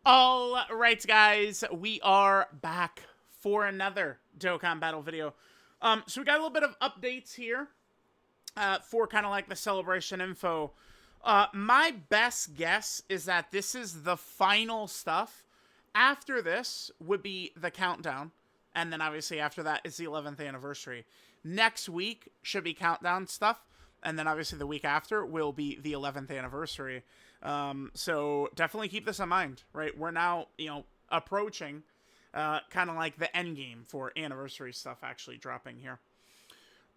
All right, guys, we are back for another Dokkan battle video. So we got a little bit of updates here for kind of like the celebration info. My best guess is that this is the final stuff. After this would be the countdown, and then obviously after that is the 11th anniversary. Next week should be countdown stuff, and then obviously the week after will be the 11th anniversary. So definitely keep this in mind, right? We're now, approaching kind of like the end game for anniversary stuff actually dropping here.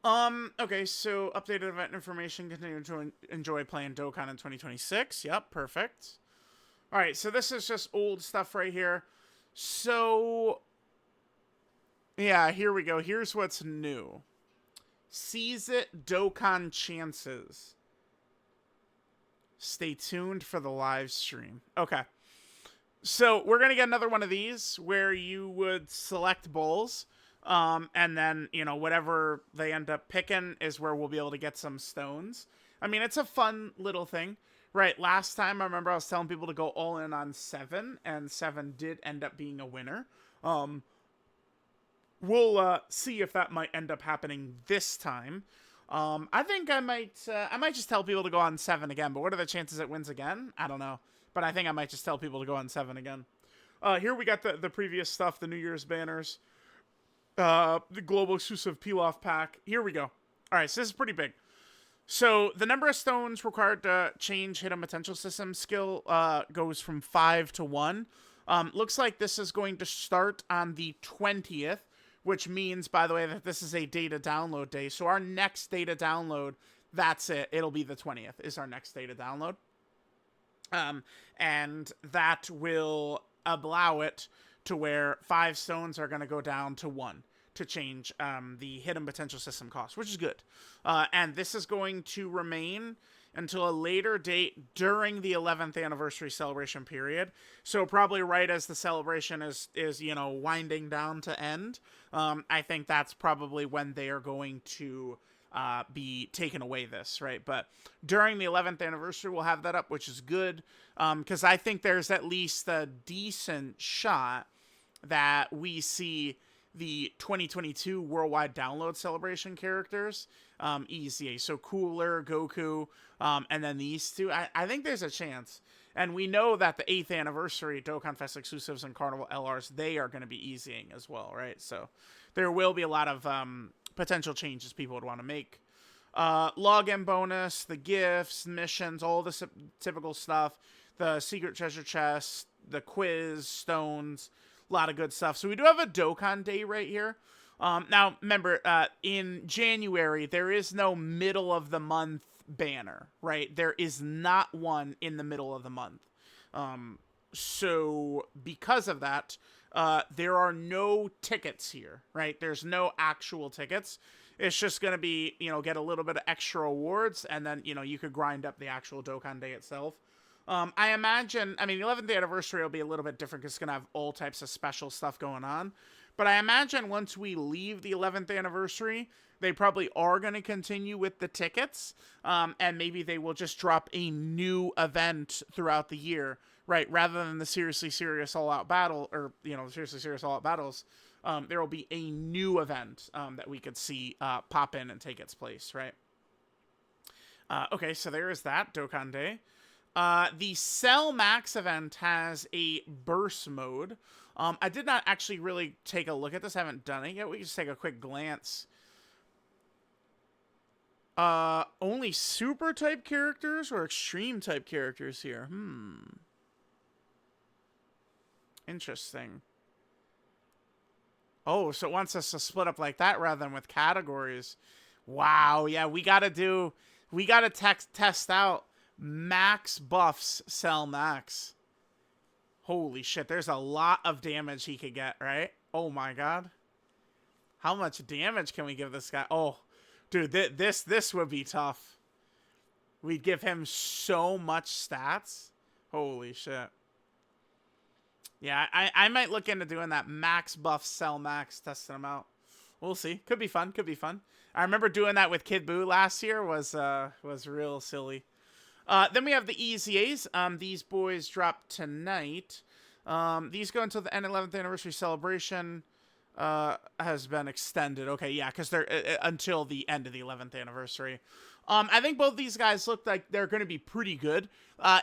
Okay, so updated event information. Continue to enjoy playing Dokan in 2026. Yep, perfect. All right, so this is just old stuff right here. So, yeah, here we go. Here's what's new. Seize it, Dokkan chances. Stay tuned for the live stream. Okay. So we're going to get another one of these where you would select bowls. And then, whatever they end up picking is where we'll be able to get some stones. I mean, it's a fun little thing. Right, last time I remember I was telling people to go all in on 7, and 7 did end up being a winner. We'll see if that might end up happening this time. I think I might just tell people to go on 7 again, but what are the chances it wins again? I don't know. But I think I might just tell people to go on 7 again. Here we got the previous stuff, the New Year's banners, the global exclusive peel-off pack. Here we go. All right, so this is pretty big. So the number of stones required to change hidden potential system skill goes from 5 to 1. Looks like this is going to start on the 20th, which means, by the way, that this is a data download day. So our next data download, that's it. It'll be the 20th is our next data download. And that will allow it to where 5 stones are going to go down to 1 to change the hidden potential system cost, which is good. And this is going to remain until a later date during the 11th anniversary celebration period. So probably right as the celebration is winding down to end. I think that's probably when they are going to be taking away this, right? But during the 11th anniversary, we'll have that up, which is good, because I think there's at least a decent shot that we see the 2022 worldwide download celebration characters, easy. So Cooler, Goku, and then these two. I think there's a chance. And we know that the 8th anniversary Dokkan Fest exclusives and Carnival LRs, they are going to be easying as well, right? So there will be a lot of potential changes people would want to make. Login bonus, the gifts, missions, all the typical stuff, the secret treasure chest, the quiz, stones, a lot of good stuff. So we do have a Dokkan Day right here. Now, remember, in January, there is no middle of the month banner, right? There is not one in the middle of the month. So because of that, there are no tickets here, right? There's no actual tickets. It's just going to be, get a little bit of extra awards, and then, you could grind up the actual Dokkan Day itself. I imagine, the 11th anniversary will be a little bit different because it's going to have all types of special stuff going on. But I imagine once we leave the 11th anniversary, they probably are going to continue with the tickets. And maybe they will just drop a new event throughout the year, right? Rather than the Seriously Serious All Out Battle, or, Seriously Serious All Out Battles, there will be a new event that we could see pop in and take its place, right? Okay, so there is that, Dokkan Day. The Cell Max event has a burst mode. I did not actually really take a look at this. I haven't done it yet. We can just take a quick glance. Only super type characters or extreme type characters here? Interesting. Oh, so it wants us to split up like that rather than with categories. Wow, yeah, we gotta test out Max buffs Cell Max. Holy shit, there's a lot of damage he could get, right? Oh my god. How much damage can we give this guy? Oh, dude, this would be tough. We'd give him so much stats. Holy shit. Yeah, I might look into doing that Max buff Cell Max, testing him out. We'll see. Could be fun. Could be fun. I remember doing that with Kid Buu last year. Was real silly. Then we have the EZAs. These boys drop tonight. These go until the end 11th anniversary celebration has been extended. Okay, yeah, because they're until the end of the 11th anniversary. I think both these guys look like they're going to be pretty good.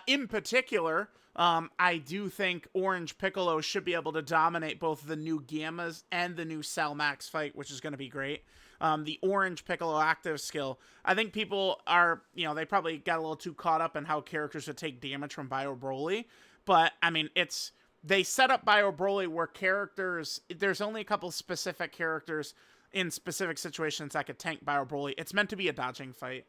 In particular, I do think Orange Piccolo should be able to dominate both the new Gammas and the new Cell Max fight, which is going to be great. The Orange Piccolo active skill, I think people are, they probably got a little too caught up in how characters would take damage from Bio Broly. But, I mean, they set up Bio Broly where there's only a couple specific characters in specific situations that could tank Bio Broly. It's meant to be a dodging fight.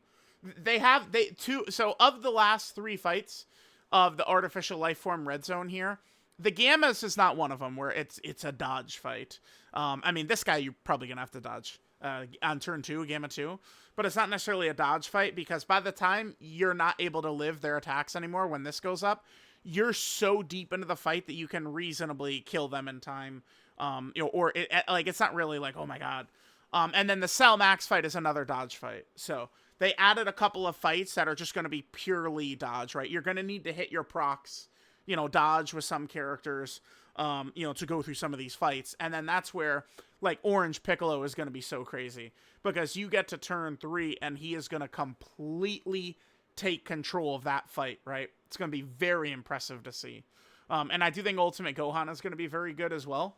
So of the last 3 fights of the Artificial Lifeform Red Zone here, the Gammas is not one of them where it's a dodge fight. I mean, this guy you're probably going to have to dodge on turn 2, Gamma 2. But it's not necessarily a dodge fight because by the time you're not able to live their attacks anymore when this goes up, you're so deep into the fight that you can reasonably kill them in time. It's not really like, oh my god. And then the Cell Max fight is another dodge fight. So they added a couple of fights that are just going to be purely dodge, right? You're going to need to hit your procs, dodge with some characters, to go through some of these fights. And then that's where, like, Orange Piccolo is going to be so crazy. Because you get to turn 3 and he is going to completely take control of that fight, right? It's going to be very impressive to see. And I do think Ultimate Gohan is going to be very good as well.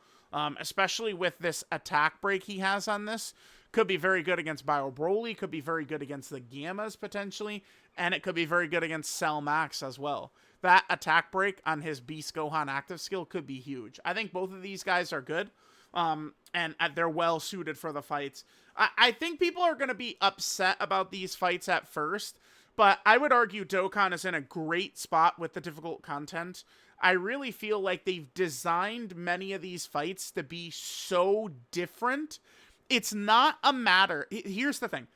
Especially with this attack break he has on this. Could be very good against Bio Broly. Could be very good against the Gammas, potentially. And it could be very good against Cell Max as well. That attack break on his Beast Gohan active skill could be huge. I think both of these guys are good. And they're well suited for the fights. I think people are going to be upset about these fights at first. But I would argue Dokkan is in a great spot with the difficult content. I really feel like they've designed many of these fights to be so different. It's not a matter. Here's the thing.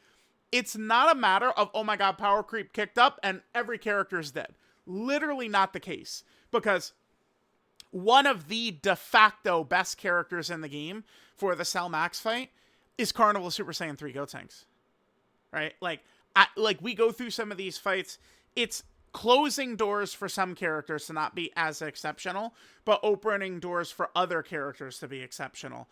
It's not a matter of, oh my god, power creep kicked up and every character is dead. Literally not the case. Because one of the de facto best characters in the game for the Cell Max fight is Carnival Super Saiyan 3 Gotenks. Right? We go through some of these fights. It's closing doors for some characters to not be as exceptional, but opening doors for other characters to be exceptional.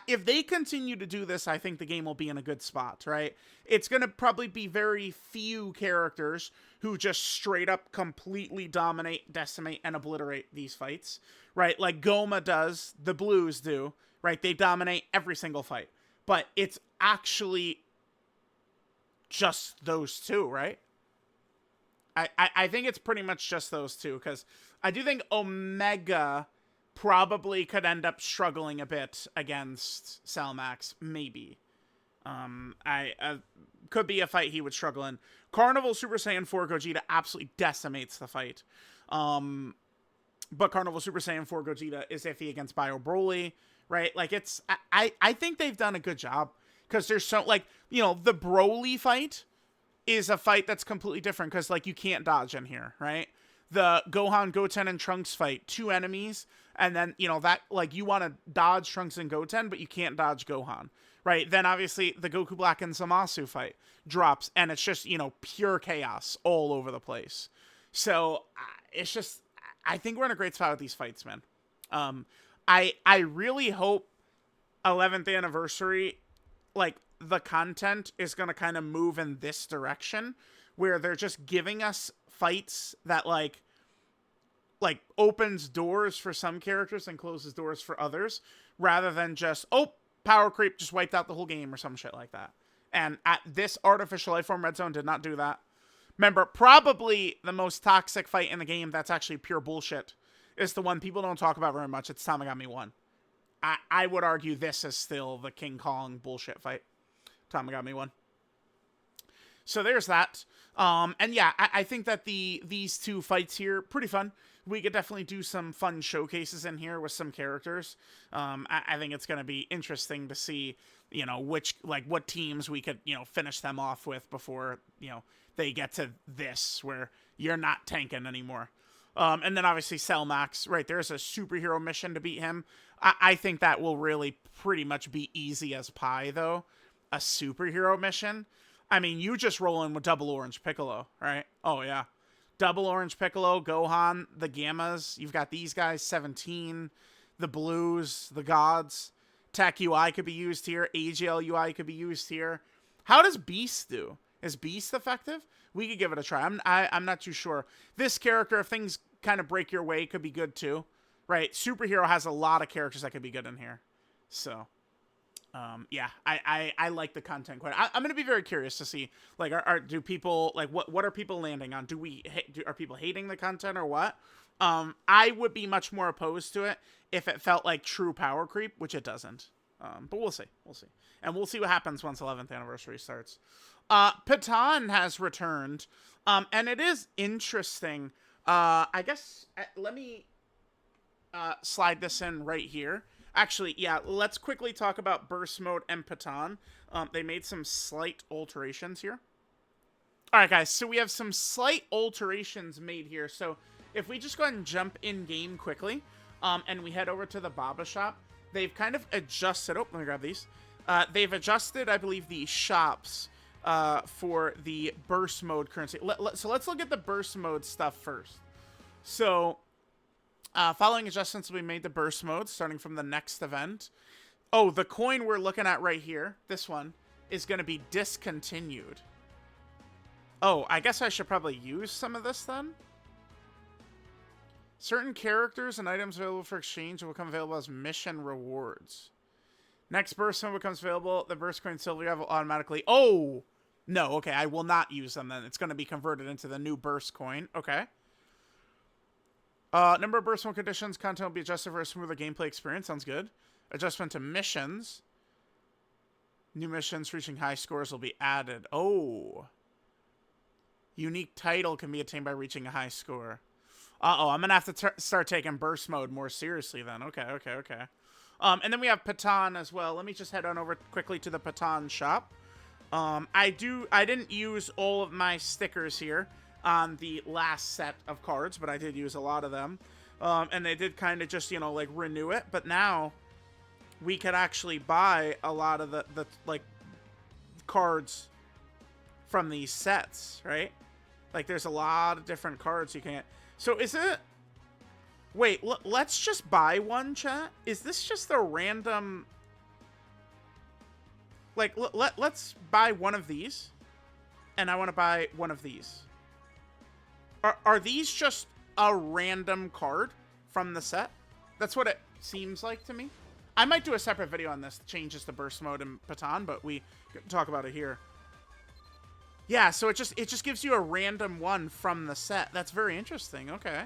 If they continue to do this, I think the game will be in a good spot, right? It's going to probably be very few characters who just straight up completely dominate, decimate, and obliterate these fights, right? Like Goma does, the Blues do, right? They dominate every single fight. But it's actually just those two, right? I think it's pretty much just those two, because I do think Omega probably could end up struggling a bit against Cell Max, maybe. Could be a fight he would struggle in. Carnival Super Saiyan 4 Gogeta absolutely decimates the fight. But Carnival Super Saiyan 4 Gogeta is iffy against Bio Broly, right? Like, I think they've done a good job, because there's so, like, the Broly fight is a fight that's completely different because, like, you can't dodge in here, right? The Gohan, Goten, and Trunks fight, 2 enemies, and then, that, like, you want to dodge Trunks and Goten, but you can't dodge Gohan, right? Then, obviously, the Goku Black and Zamasu fight drops, and it's just, pure chaos all over the place. So, it's just, I think we're in a great spot with these fights, man. I really hope 11th anniversary, like, the content is going to kind of move in this direction where they're just giving us fights that like opens doors for some characters and closes doors for others, rather than just, oh, power creep just wiped out the whole game or some shit like that. And at this Artificial Lifeform Red Zone did not do that. Remember, probably the most toxic fight in the game that's actually pure bullshit is the one people don't talk about very much. It's Tamagami 1. I would argue this is still the King Kong bullshit fight. Tamagami 1. So there's that. And yeah, I think that these two fights here, pretty fun. We could definitely do some fun showcases in here with some characters. I think it's going to be interesting to see, what teams we could, finish them off with before, they get to this, where you're not tanking anymore. And then obviously Cell Max, right, there's a superhero mission to beat him. I think that will really pretty much be easy as pie, though. A superhero mission. I mean, you just roll in with double Orange Piccolo, right? Oh, yeah. Double Orange Piccolo, Gohan, the Gammas. You've got these guys, 17. The Blues, the Gods. Tech UI could be used here. AGL UI could be used here. How does Beast do? Is Beast effective? We could give it a try. I'm not too sure. This character, if things kind of break your way, could be good too. Right? Superhero has a lot of characters that could be good in here. So, yeah, I like the content quite. I'm going to be very curious to see, like, do people, like, what are people landing on? Are people hating the content or what? I would be much more opposed to it if it felt like true power creep, which it doesn't. But we'll see. We'll see. And we'll see what happens once 11th anniversary starts. Pettan has returned. And it is interesting. I guess, let me slide this in right here. Actually, yeah, let's quickly talk about Burst Mode and Pettan. They made some slight alterations here. All right, guys, so we have some slight alterations made here. So if we just go ahead and jump in-game quickly, and we head over to the Baba shop, they've kind of adjusted... Oh, let me grab these. They've adjusted, I believe, the shops for the Burst Mode currency. So let's look at the Burst Mode stuff first. So, following adjustments, we made the Burst Mode, starting from the next event. Oh, the coin we're looking at right here, this one, is going to be discontinued. Oh, I guess I should probably use some of this then? Certain characters and items available for exchange will become available as mission rewards. Next Burst Mode becomes available. The Burst Coin Silver will automatically... Oh! No, okay, I will not use them then. It's going to be converted into the new Burst Coin. Okay. Number of Burst Mode conditions. Content will be adjusted for a smoother gameplay experience. Sounds good. Adjustment to missions. New missions reaching high scores will be added. Oh. Unique title can be attained by reaching a high score. Uh-oh, I'm going to have to start taking Burst Mode more seriously then. Okay. And then we have Pettan as well. Let me just head on over quickly to the Pettan shop. I didn't use all of my stickers here on the last set of cards, but I did use a lot of them. And they did kind of just, you know, like, renew it. But now we could actually buy a lot of the like, cards from these sets, right? Like, there's a lot of different cards you can get. So is it... Wait, let's just buy one, chat. Is this just a random... Like, let's buy one of these. And I want to buy one of these. Are these just a random card from the set? That's what it seems like to me. I might do a separate video on this, changes to Burst Mode and Pettan, but we can talk about it here. Yeah, so it just gives you a random one from the set. That's very interesting. Okay.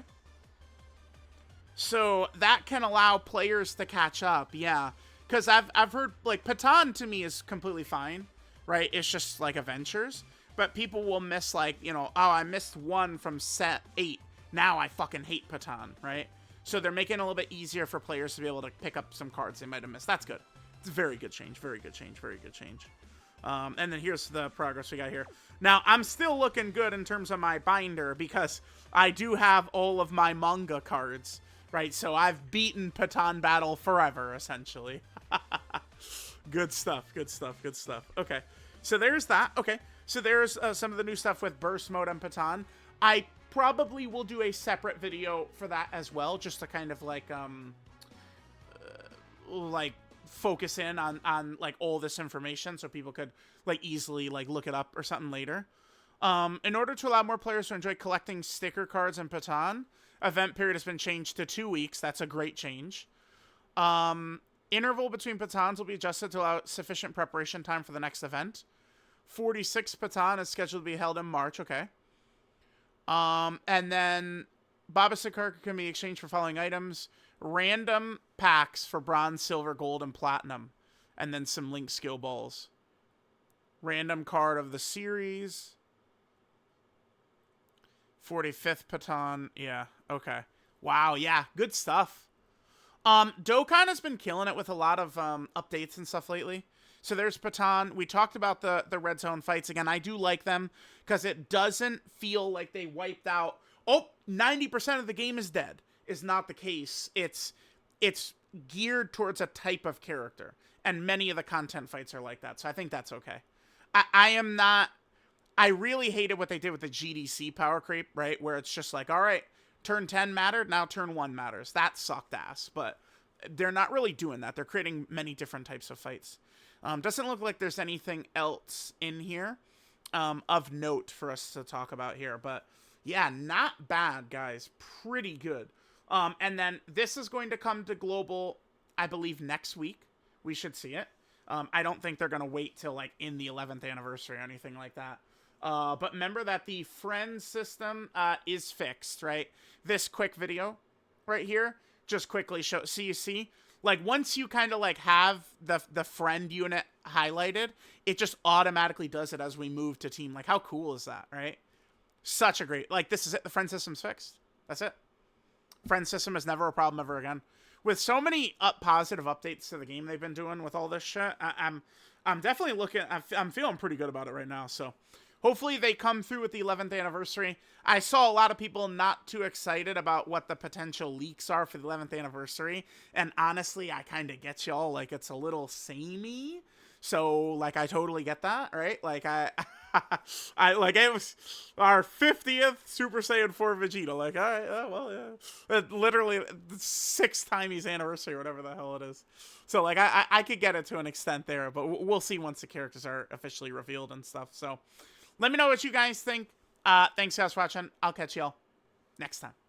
So that can allow players to catch up. Yeah. Because I've heard, like, Pettan to me is completely fine, right? It's just, like, adventures. But people will miss, like, you know, oh, I missed one from set 8. Now I fucking hate Pettan, right? So they're making it a little bit easier for players to be able to pick up some cards they might have missed. That's good. It's a very good change. Very good change. Very good change. And then here's the progress we got here. Now, I'm still looking good in terms of my binder because I do have all of my manga cards, right? So I've beaten Pettan Battle forever, essentially. Good stuff, good stuff, good stuff. Okay, so there's that. Okay, so there's some of the new stuff with Burst Mode and Pettan. I probably will do a separate video for that as well, just to kind of like focus in on like all this information so people could like easily like look it up or something later. In order to allow more players to enjoy collecting sticker cards in Pettan, event period has been changed to 2 weeks. That's a great change. Interval between Pettans will be adjusted to allow sufficient preparation time for the next event. 46 Pettan is scheduled to be held in March. Okay. And then Baba Sakarka can be exchanged for following items. Random packs for bronze, silver, gold, and platinum. And then some link skill balls. Random card of the series. 45th Pettan. Yeah. Okay. Wow. Yeah. Good stuff. Dokan has been killing it with a lot of updates and stuff lately. So there's Pettan. We talked about the red zone fights. Again, I do like them because it doesn't feel like they wiped out. Oh, 90% of the game is dead. Is not the case. It's geared towards a type of character. And many of the content fights are like that. So I think that's okay. I am not I really hated what they did with the GDC power creep, right? Where it's just like, all right, turn 10 mattered, now turn 1 matters. That sucked ass, but they're not really doing that. They're creating many different types of fights. Doesn't look like there's anything else in here of note for us to talk about here, but yeah, not bad, guys. Pretty good. And then this is going to come to global, I believe, next week. We should see it. I don't think they're going to wait till like in the 11th anniversary or anything like that. But remember that the friend system is fixed, right? This quick video right here just quickly show. So you see, like once you kind of like have the friend unit highlighted, it just automatically does it as we move to team. Like how cool is that, right? Such a great, like this is it. The friend system's fixed. That's it. Friend system is never a problem ever again. With so many positive updates to the game they've been doing with all this shit, I'm definitely looking. I'm feeling pretty good about it right now. So hopefully they come through with the 11th anniversary. I saw a lot of people not too excited about what the potential leaks are for the 11th anniversary, and honestly, I kind of get y'all. Like it's a little samey. So like I totally get that, right? Like I like it was our 50th Super Saiyan 4 Vegeta. Like, all right, well, yeah, literally the 6th Time's anniversary or whatever the hell it is. So like I could get it to an extent there, but we'll see once the characters are officially revealed and stuff. So let me know what you guys think. Thanks guys for watching. I'll catch y'all next time.